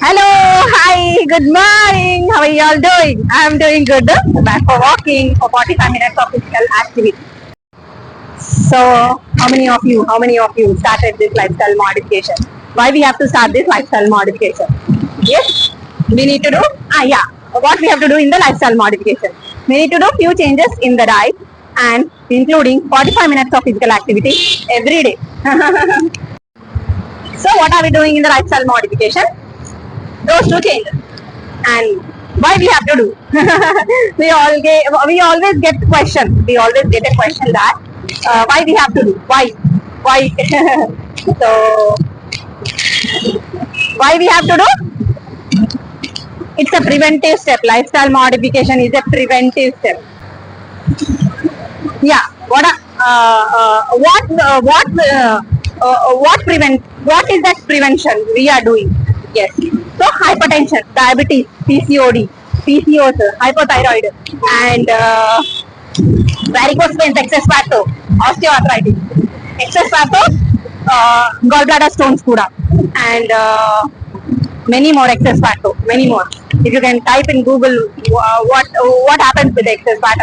Hello, hi, good morning. How are you all doing? I'm doing good. Back for walking for 45 minutes of physical activity. So, how many of you started this lifestyle modification? Why we have to start this lifestyle modification? Yes, we need to do. Yeah. What we have to do in the lifestyle modification? We need to do few changes in the diet and including 45 minutes of physical activity every day. So, what are we doing in the lifestyle modification? Those two changes. And why we have to do? We always get question. We always get a question that why we have to do? Why? So why we have to do? It's a preventive step. Lifestyle modification is a preventive step. Yeah. What prevent? What is that prevention we are doing? Yes. So hypertension, diabetes, PCOS, hypothyroid, and varicose veins, excess fat, osteoarthritis, excess fat, gallbladder stones, kuda, and many more excess fat, many more. If you can type in Google what happens with excess fat,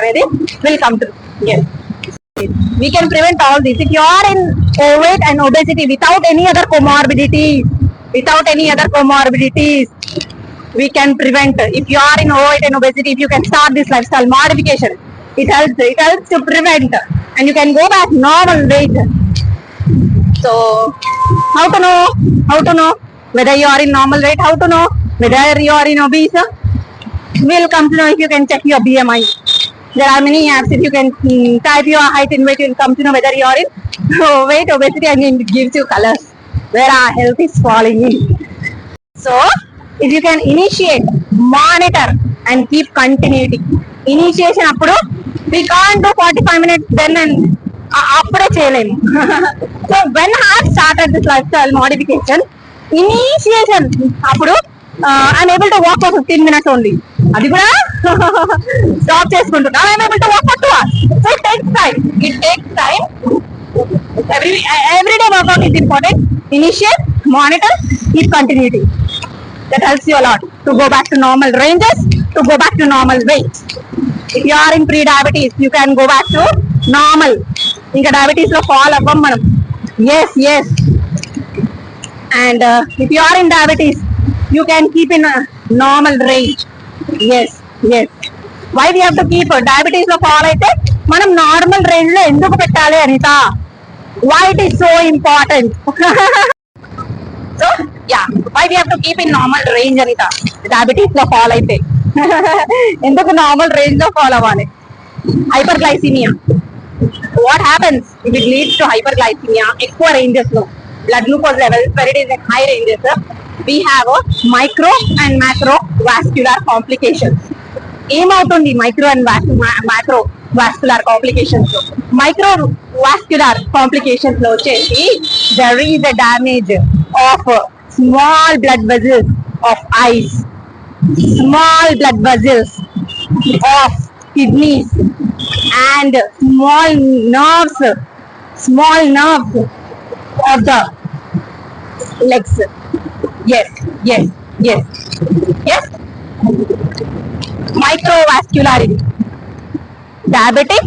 will come to yes. We can prevent all this. If you are in overweight and obesity without any other comorbidities, we can prevent. If you are in overweight and obesity, if you can start this lifestyle modification, it helps to prevent, and you can go back normal weight. So, how to know whether you are in normal weight? How to know whether you are in obese? We'll come to know if you can check your BMI. There are many apps. If you can type your height and weight, you'll come to know whether you are in weight, obesity, and it gives you colors where our health is falling in. So, if you can initiate, monitor, and keep continuity. Initiation appudu we can't do 45 minutes then and appude cheyalemu. So when I have started this lifestyle modification, initiation appudu I'm able to walk for 15 minutes only. Adi kuda stop chestunna. I'm able to walk for 2 hours. So it takes time. Everyday workout is important. Initiate, monitor, keep continuity. That helps you a lot to go back to normal ranges, to go back to normal weight. If you are in pre-diabetes, you can go back to normal. Inka diabetes lo fall avvam manam. Yes. And if you are in diabetes, you can keep in a normal range. Yes. Why we have to keep diabetes lo fall aithe manam normal range lo enduku pettali Anita? Why it is so important? So yeah, why we have to keep in normal range, Anita? Diabetes lo fall aithe enduku normal range lo fall avali? Hyperglycemia. What happens if it leads to hyperglycemia? ఎక్కువ ranges లో blood glucose levels where it is at high ranges, we have a micro and macrovascular complications. ఏమవుతుంది micro and macro vascular complications లో? Microvascular complications లో వచ్చేసి there is a damage of small blood vessels of eyes, small blood vessels of kidneys, and small nerves of the legs. Yes. Microvascularity, diabetic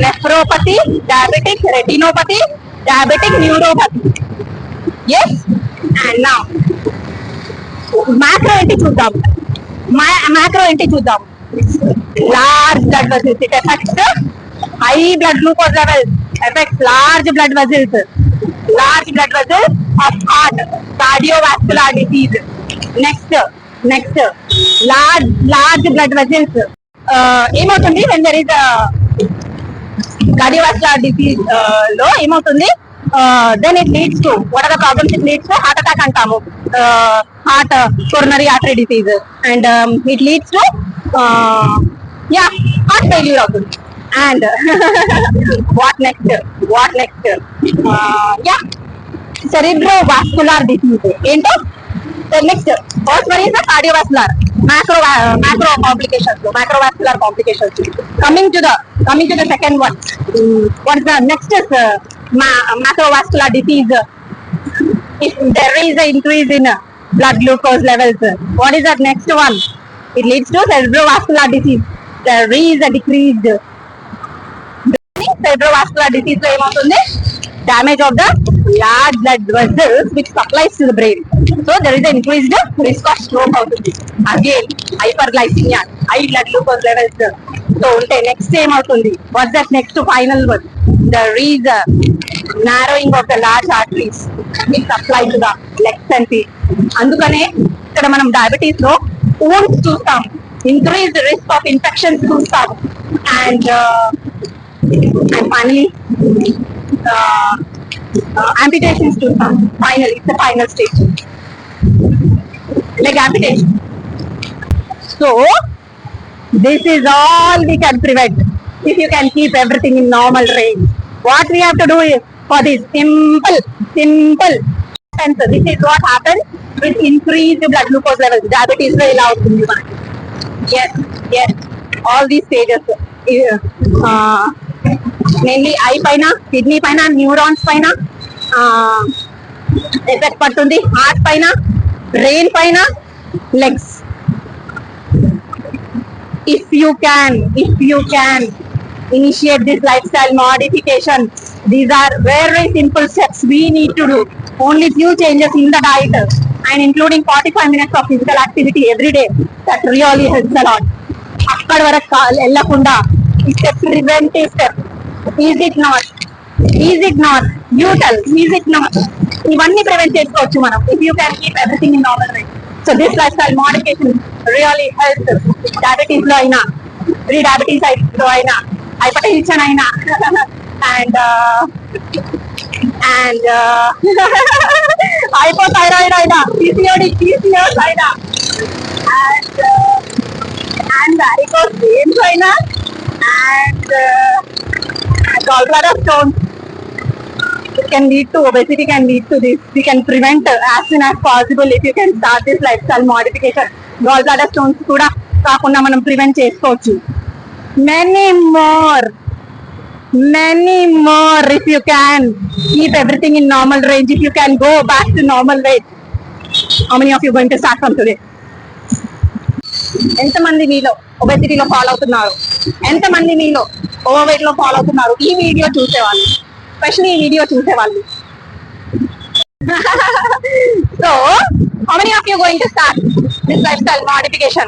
nephropathy, diabetic retinopathy, diabetic neuropathy. Yes. And now macro enti chuddam. Large blood vessels. It affects high blood glucose levels, affects large blood vessels of heart, cardiovascular disease. Next, large blood vessels. ఏమవుతుంది when there is a cardiovascular disease లో ఏమవుతుంది? Then it leads to, what are the problems it leads to? Heart attack antamu, heart coronary artery disease, and it leads to heart failure అవుతుంది. And what next? Cerebrovascular disease ఏంటో? Next, first one is the cardiovascular, macro complications, macrovascular complications. Coming to the second one, what is the next is macrovascular disease? If there is an increase in blood glucose levels. What is that next one? It leads to cerebrovascular disease. There is a decreased cerebrovascular disease లో ఏమవుతుంది? Damage of the large blood vessels which supplies to the brain. So there is an increased risk of stroke అవుతుంది. Again, hyperglycemia, high blood glucose levels. So ఉంటే next ఏమవుతుంది? What's that next final one? There is a narrowing of the large arteries which supply to the legs and feet. అందుకనే ఇక్కడ మనం diabetes లో wounds చూస్తాం, increased risk of infections చూస్తాం, and finally amputations చూస్తాం. Finally, it's the final stage, leg amputation. So this is all we can prevent if you can keep everything in normal range. What we have to do is for this simple. And so this is what happens with increased blood glucose levels. Diabetes లో ఇలా అవుతుంది మనకి. Yes, all these stages. Mainly I పైన, kidney పైన, neurons పైన effect పడుతుంది, heart పైన, brain పైన, legs. If you can initiate this lifestyle modification, these are very simple steps we need to do. Only few changes in the diet and including 45 minutes of physical activity every day. That really helps a lot. అక్కడి వరకు వెళ్ళకుండా it's a preventive step. Is it not? You tell. Is it not? ఇవన్నీ prevent చేసుకోవచ్చు మనం if you can keep everything in normal range. So this lifestyle modification really helps diabetes లో అయినా, pre-diabetes లో అయినా, hypertension అయినా, and hypothyroid అయినా, PCOS అయినా, and varicose veins అయినా, and gallbladder stones. It can lead to obesity, can lead to this. We can prevent as soon as possible if you can start this lifestyle modification. Gallbladder stones కూడా కాకుండా మనం prevent చేసుకోవచ్చు. Many more if you can keep everything in normal range, if you can go back to normal weight. How many of you going to start from today? ఎంతమంది మీలో ఒబెసిటీలో follow అవుతున్నారు? ఎంతమంది మీలో over weight లో follow అవుతున్నారు? ఈ video చూసేవాళ్ళు, specially ఈ వీడియో చూసేవాళ్ళు. So how many of you going to start this lifestyle modification?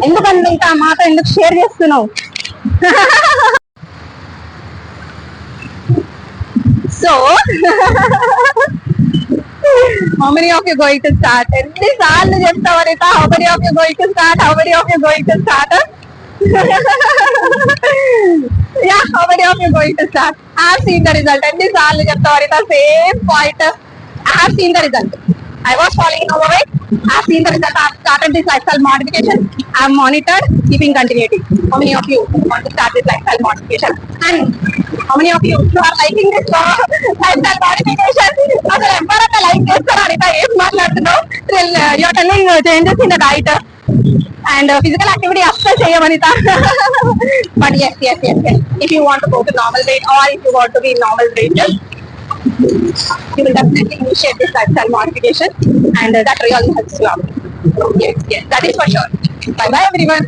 ఎందుకంటే ఇంకా మాతో ఎందుకు షేర్ చేస్తున్నావు? So how many of you going to start? ఎన్నిసార్లు చెప్తావు Anitha? How many of you going to start? Yeah, how many of you going to start? I have seen the result. ఎన్నిసార్లు చెప్తావు Anitha? Same point. I have seen the result. I was following overweight. I have seen the result. I have started this lifestyle modification. I have monitored, keeping continuity. How many of you want to start this lifestyle modification? And how many of you are liking this lifestyle modification? అసలు ఎవరైనా like చేస్తారా అనిత? ఏం మాట్లాడుతున్నావు? You are telling changes in the diet and physical activity అస్సలు చేయమనిత. But yes. If you want to go to normal weight or if you want to be in normal weight, you will definitely initiate this lifestyle modification, and that really helps you out. Yes, that is for sure. Bye everyone.